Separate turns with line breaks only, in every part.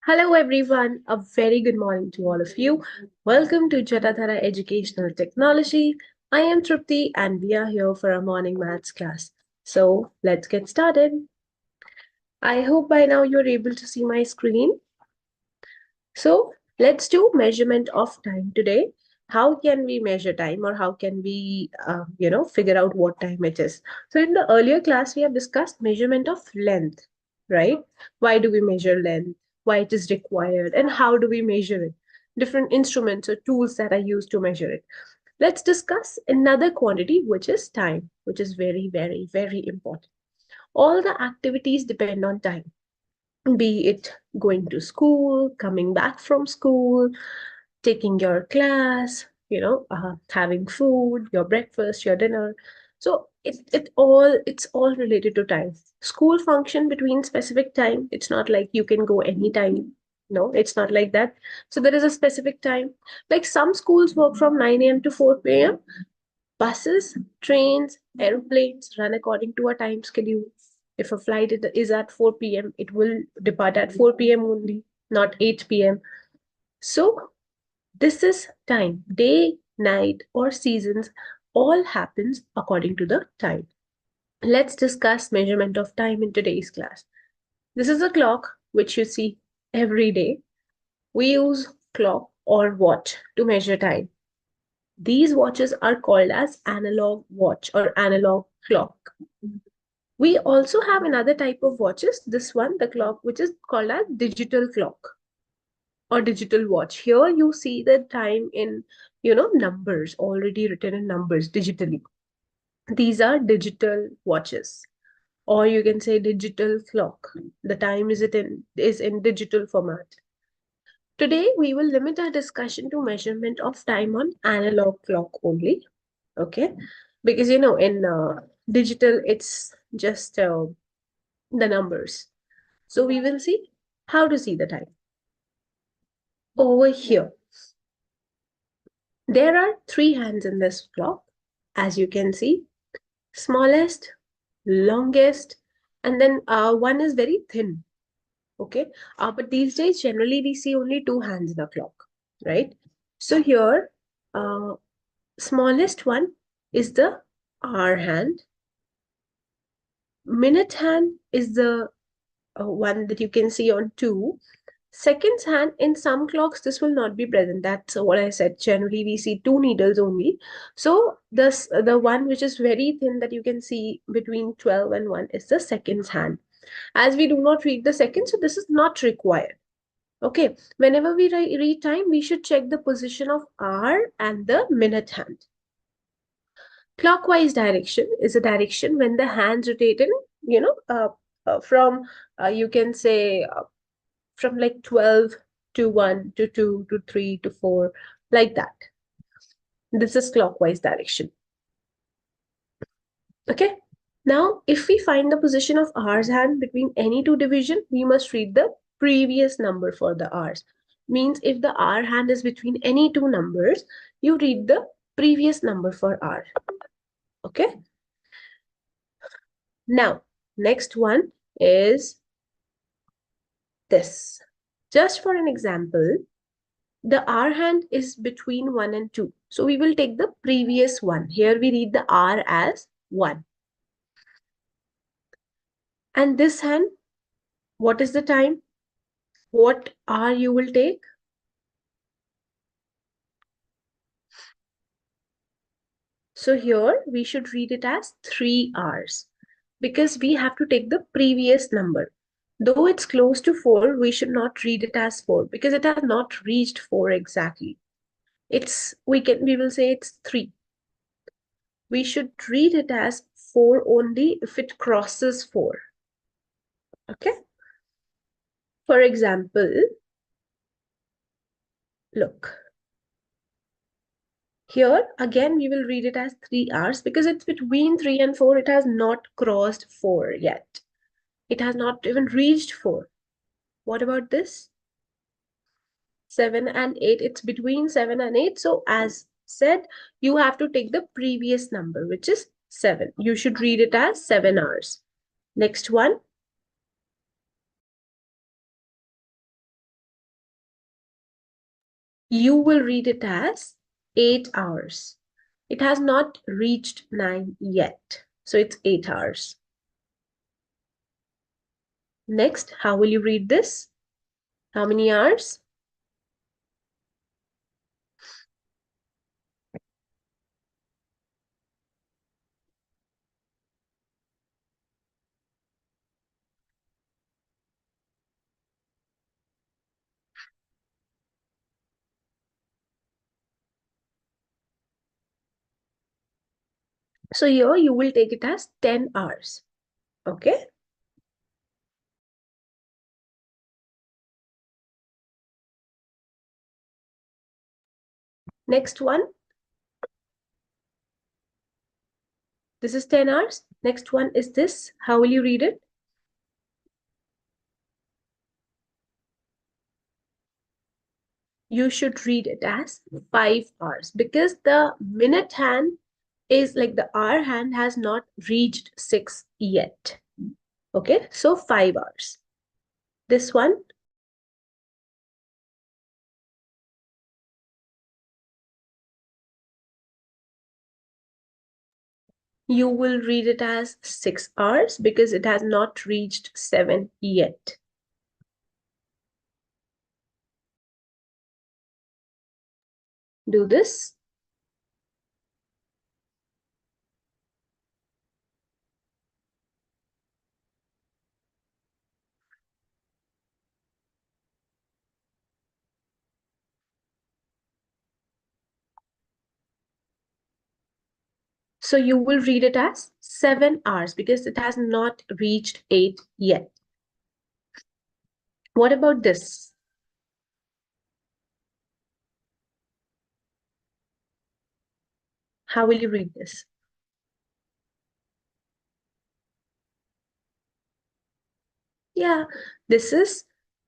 Hello, everyone. A very good morning to all of you. Welcome to Jatathara Educational Technology. I am Trupti, and we are here for a morning maths class. So let's get started. I hope by now you're able to see my screen. So let's do measurement of time today. How can we measure time, or how can we, figure out what time it is? So in the earlier class, we have discussed measurement of length, right? Why do we measure length? Why it is required, and how do we measure it? Different instruments or tools that are used to measure it. Let's discuss another quantity, which is time, which is very, very, very important. All the activities depend on time, be it going to school, coming back from school, taking your class, having food, your breakfast, your dinner. So it's all related to time. School function between specific time. It's not like you can go anytime. No, it's not like that. So there is a specific time. Like some schools work from 9 a.m. to 4 p.m. Buses, trains, airplanes run according to a time schedule. If a flight is at 4 p.m., it will depart at 4 p.m. only, not 8 p.m. So this is time. Day, night, or seasons all happens according to the time. Let's discuss measurement of time in today's class. This is a clock which you see every day. We use clock or watch to measure time. These watches are called as analog watch or analog clock. We also have another type of watches, this one, the clock, which is called as digital clock or digital watch. Here you see the time in, numbers, already written in numbers digitally. These are digital watches, or you can say digital clock. The time is in digital format. Today, we will limit our discussion to measurement of time on analog clock only. Okay, because in digital it's just the numbers. So we will see how to see the time. Over here, there are three hands in this clock, as you can see. Smallest, longest, and then one is very thin. Okay, but these days generally we see only two hands in a clock, right? So here, uh, smallest one is the hour hand. Minute hand is the one that you can see on two. Seconds hand, in some clocks, this will not be present. That's what I said. Generally, we see two needles only. So the one which is very thin that you can see between 12 and 1 is the seconds hand. As we do not read the seconds, so this is not required. Okay. Whenever we read time, we should check the position of hour and the minute hand. Clockwise direction is a direction when the hands rotate in, from, you can say, from like 12 to 1 to 2 to 3 to 4, like that. This is clockwise direction. Okay. Now, if we find the position of hours hand between any two division, we must read the previous number for the hours. Means if the hour hand is between any two numbers, you read the previous number for hour. Okay. Now, next one is this. Just for an example, the hour hand is between 1 and 2. So we will take the previous one. Here we read the hour as 1. And this hand, what is the time? What hour you will take? So here we should read it as 3 hours because we have to take the previous number. Though it's close to 4, we should not read it as 4 because it has not reached 4 exactly. We will say it's 3. We should read it as 4 only if it crosses 4. Okay? For example, look. Here, again, we will read it as 3 hours because it's between 3 and 4. It has not crossed 4 yet. It has not even reached 4. What about this? 7 and 8. It's between 7 and 8. So as said, you have to take the previous number, which is 7. You should read it as 7 hours. Next one. you will read it as 8 hours. It has not reached 9 yet. So it's 8 hours. Next, how will you read this? How many hours? So here you will take it as 10 hours. Okay. Next one. This is 10 hours. Next one is this. How will you read it? You should read it as 5 hours because the minute hand is like the hour hand has not reached 6 yet. Okay, so 5 hours. This one, you will read it as 6 hours because it has not reached 7 yet. Do this. So you will read it as 7 hours because it has not reached 8 yet. What about this? How will you read this? Yeah, this is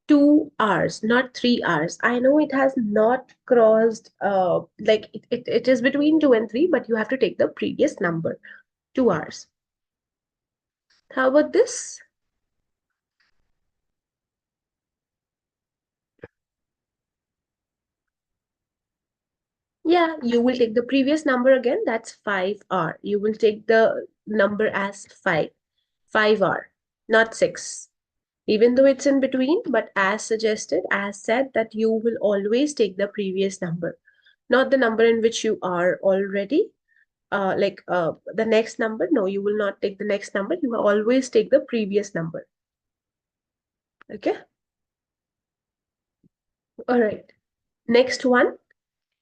2 hours, not 3 hours. I know it has not crossed, like it is between 2 and 3, but you have to take the previous number, 2 hours. How about this? Yeah, you will take the previous number again, that's 5 hour. You will take the number as 5 hour, not 6. Even though it's in between, but as suggested, as said, that you will always take the previous number, not the number in which you are already. The next number, no, you will not take the next number. You will always take the previous number. Okay. All right. Next one.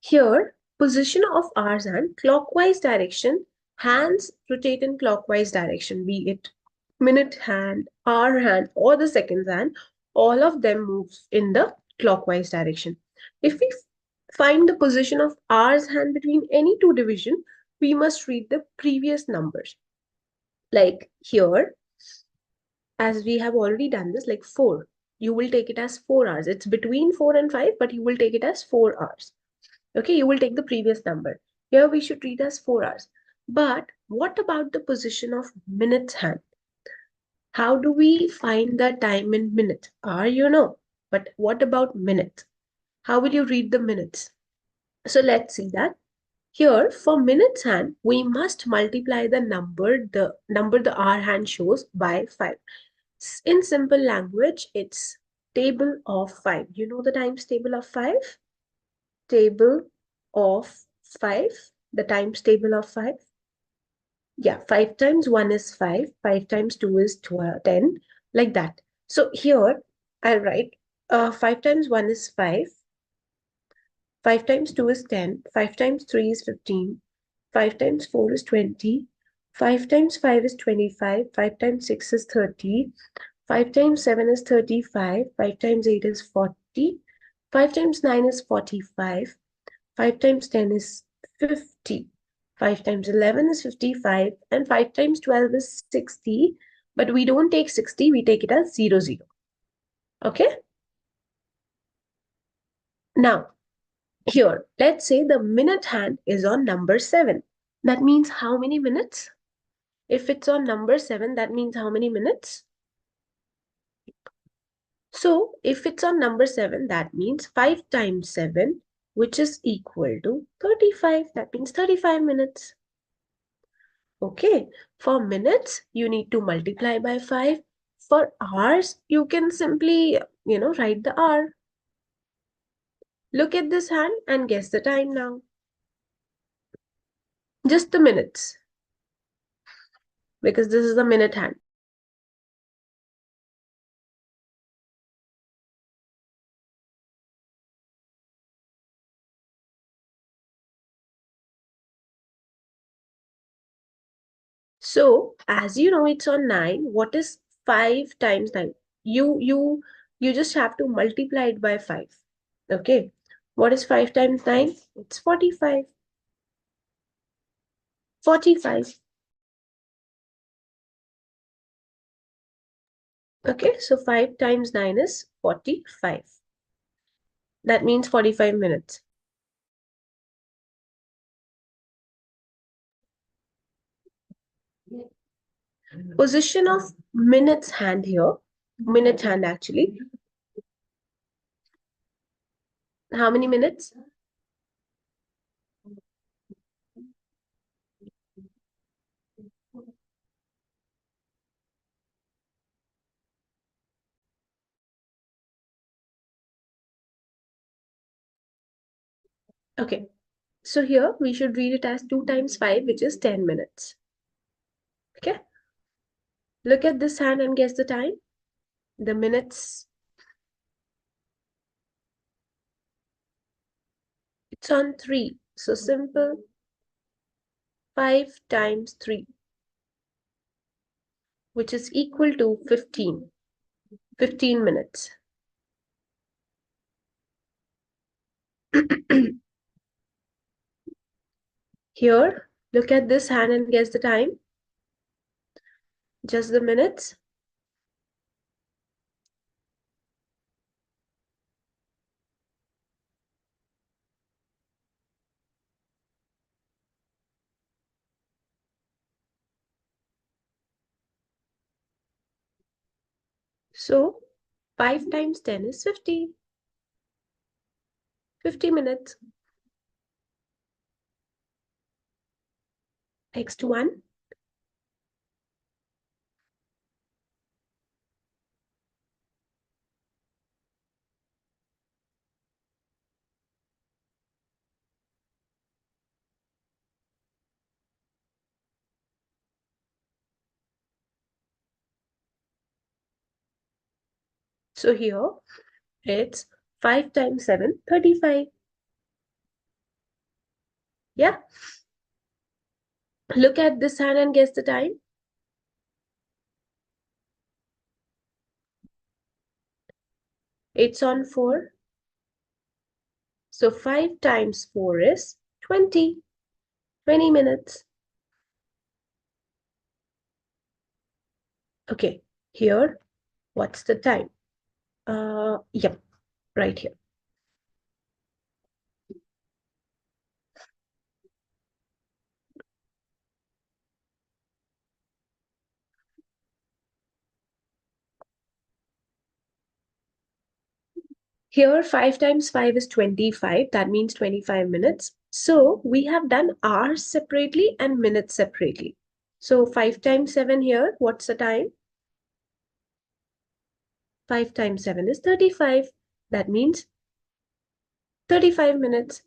Here, position of hours and clockwise direction. Hands rotate in clockwise direction, be it minute hand, hour hand, or the seconds hand. All of them move in the clockwise direction. If we find the position of hours hand between any two division, we must read the previous numbers. Like here, as we have already done this, like 4, you will take it as 4 hours. It's between 4 and 5, but you will take it as 4 hours. Okay, you will take the previous number. Here we should read as 4 hours. But what about the position of minutes hand? How do we find the time in minutes? Hour, you know. But what about minutes? How will you read the minutes? So let's see that. Here, for minutes hand, we must multiply the hour hand shows by 5. In simple language, it's table of 5. You know the times table of 5? Table of 5. The times table of 5. Yeah, 5 times 1 is 5. 5 times 2 is 12, 10. Like that. So here, I write 5 times 1 is 5. 5 times 2 is 10. 5 times 3 is 15. 5 times 4 is 20. 5 times 5 is 25. 5 times 6 is 30. 5 times 7 is 35. 5 times 8 is 40. 5 times 9 is 45. 5 times 10 is 50. 5 times 11 is 55. And 5 times 12 is 60. But we don't take 60, we take it as 0, 0. Okay? Now, here, let's say the minute hand is on number 7. That means how many minutes? If it's on number 7, that means how many minutes? So if it's on number 7, that means 5 times 7 which is equal to 35. That means 35 minutes. Okay, for minutes, you need to multiply by 5. For hours, you can simply, write the hour. Look at this hand and guess the time now. Just the minutes, because this is the minute hand. So, as you know, it's on 9. What is 5 times 9? You just have to multiply it by 5. Okay. What is 5 times 9? It's 45. 45. Okay, so 5 times 9 is 45. That means 45 minutes. Position of minutes hand here. Minute hand actually. How many minutes? Okay, so here we should read it as 2 times 5, which is 10 minutes. Okay, look at this hand and guess the time. The minutes, it's on 3. So simple, 5 times 3, which is equal to 15. 15 minutes. Here, look at this hand and guess the time. Just the minutes. So 5 times 10 is 50. 50 minutes. Next one. So here it's 5 times 7, 35. Yeah. Look at this hand and guess the time. It's on 4. So 5 times 4 is 20. 20 minutes. Okay, here, what's the time? Yep, right here. Here, 5 times 5 is 25. That means 25 minutes. So we have done hours separately and minutes separately. So 5 times 7 here, what's the time? 5 times 7 is 35. That means 35 minutes.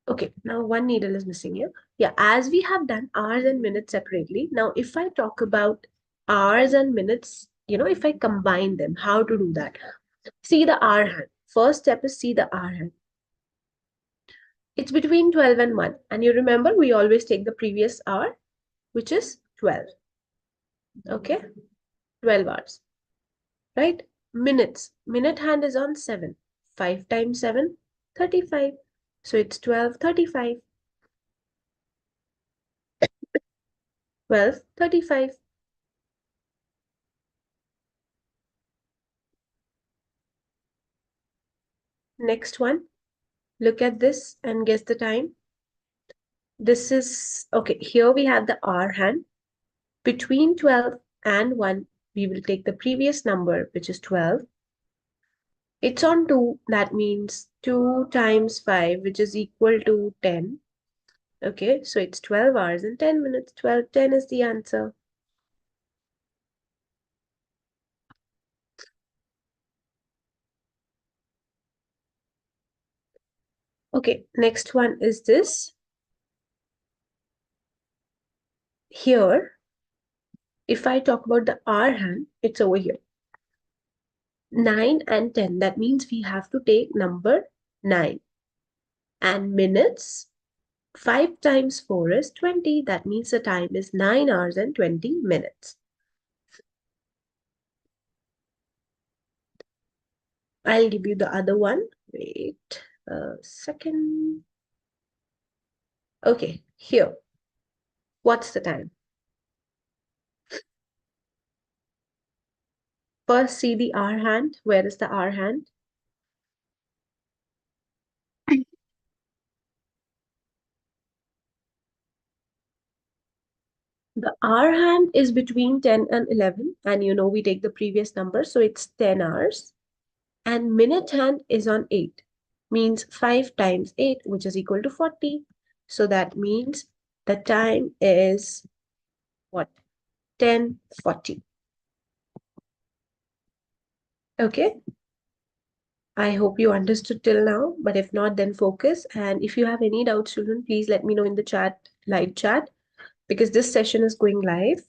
Okay, now one needle is missing here. Yeah, as we have done hours and minutes separately, now if I talk about hours and minutes, if I combine them, how to do that? See the hour hand. First step is see the hour hand. It's between 12 and 1. And you remember, we always take the previous hour, which is 12. Okay, 12 hours, right? Minutes. Minute hand is on 7. 5 times 7, 35. So it's 12:35. 12:35. Next one. Look at this and guess the time. This is, okay, here we have the hour hand. Between 12 and 1, we will take the previous number, which is 12. It's on 2. That means 2 times 5, which is equal to 10. Okay, so it's 12 hours and 10 minutes. 12, 10 is the answer. Okay, next one is this. Here, if I talk about the hour hand, it's over here. 9 and 10. That means we have to take number 9. And minutes, 5 times 4 is 20. That means the time is 9 hours and 20 minutes. I'll give you the other one. Wait a second. Okay, here. What's the time? First, see the hour hand. Where is the hour hand? The hour hand is between 10 and 11. And you know, we take the previous number, so it's 10 hours. And minute hand is on 8. Means 5 times 8, which is equal to 40. So that means the time is what? 10:40. Okay. I hope you understood till now, but if not, then focus. And if you have any doubts, children, please let me know in the chat, live chat, because this session is going live.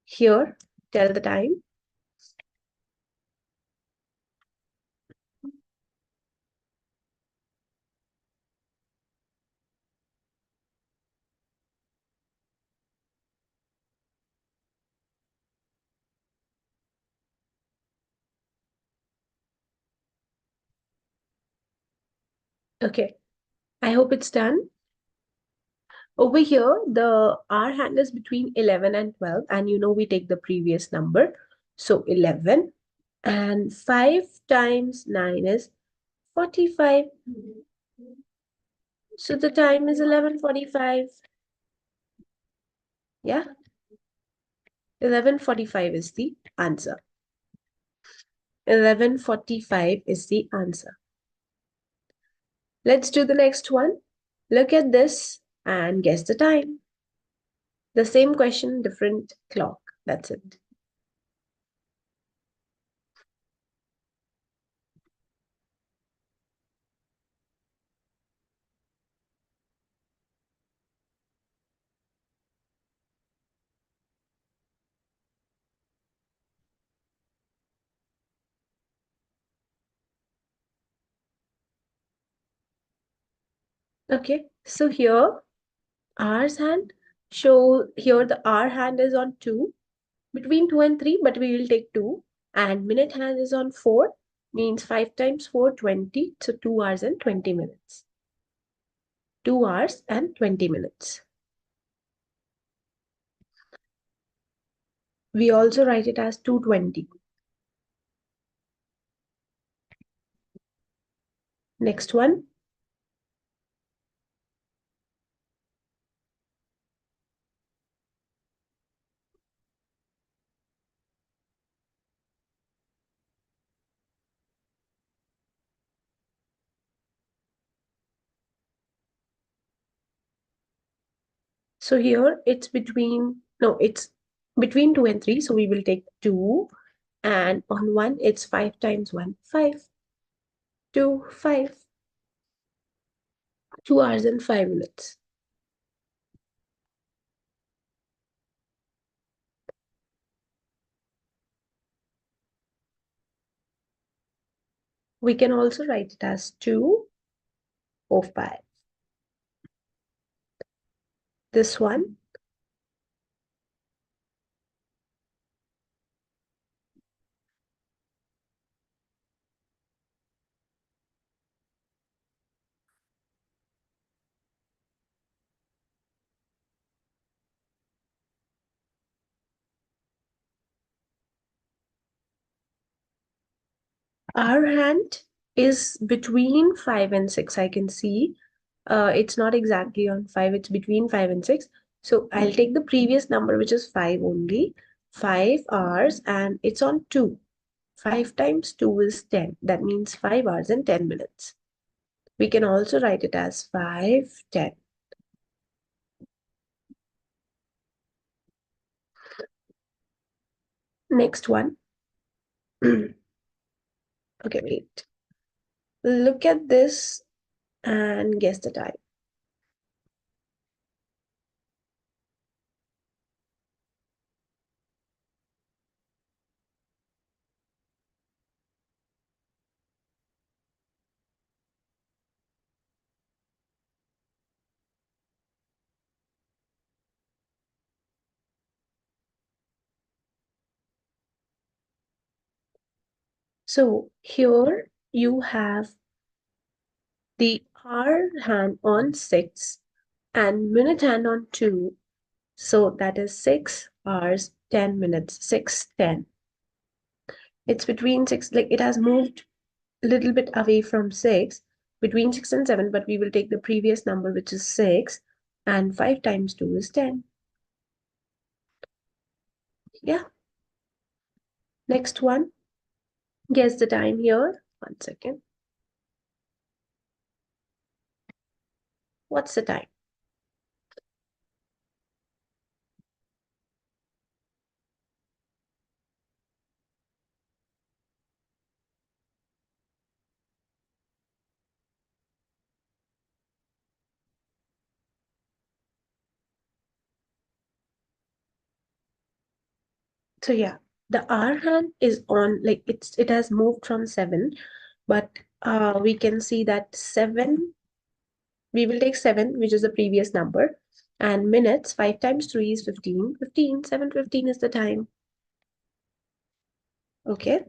Here, tell the time. Okay, I hope it's done. Over here, the hour hand is between 11 and 12, and you know we take the previous number. So 11 and 5 times 9 is 45. So the time is 11:45. Yeah, 11:45 is the answer. 11:45 is the answer. Let's do the next one. Look at this and guess the time. The same question, different clock. That's it. Okay, so here, hours hand. Show here the hour hand is on 2, between 2 and 3, but we will take 2. And minute hand is on 4, means 5 times 4, 20. So 2 hours and 20 minutes. 2 hours and 20 minutes. We also write it as 2:20. Next one. So here it's between, no, it's between 2 and 3. So we will take 2. And on 1, it's 5 times 1, 5. 2, 5. 2 hours and 5 minutes. We can also write it as 2:05. This one. Our hand is between 5 and 6, I can see. It's not exactly on 5, it's between 5 and 6. So I'll take the previous number, which is 5 only. 5 hours, and it's on 2. 5 times 2 is 10. That means 5 hours and 10 minutes. We can also write it as 5, 10. Next one. Okay, wait. Look at this and guess the time. So here you have the hour hand on 6 and minute hand on 2. So that is 6 hours, 10 minutes, 6:10. It's between 6, like it has moved a little bit away from 6, between 6 and 7, but we will take the previous number, which is 6, and 5 times 2 is 10. Yeah. Next one. Guess the time here. 1 second. What's the time? So yeah, the hour hand is on, like it has moved from 7, but we can see that 7, we will take 7, which is the previous number, and minutes, 5 times 3 is 15. 15, 7:15 is the time. Okay.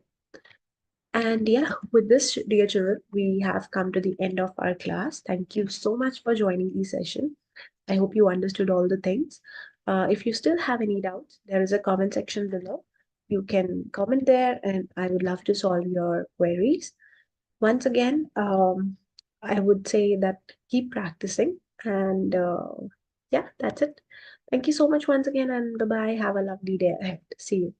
And yeah, with this, dear children, we have come to the end of our class. Thank you so much for joining the session. I hope you understood all the things. If you still have any doubts, there is a comment section below. You can comment there, and I would love to solve your queries. Once again, I would say that keep practicing, and yeah, that's it. Thank you so much once again, and bye bye. Have a lovely day ahead. See you.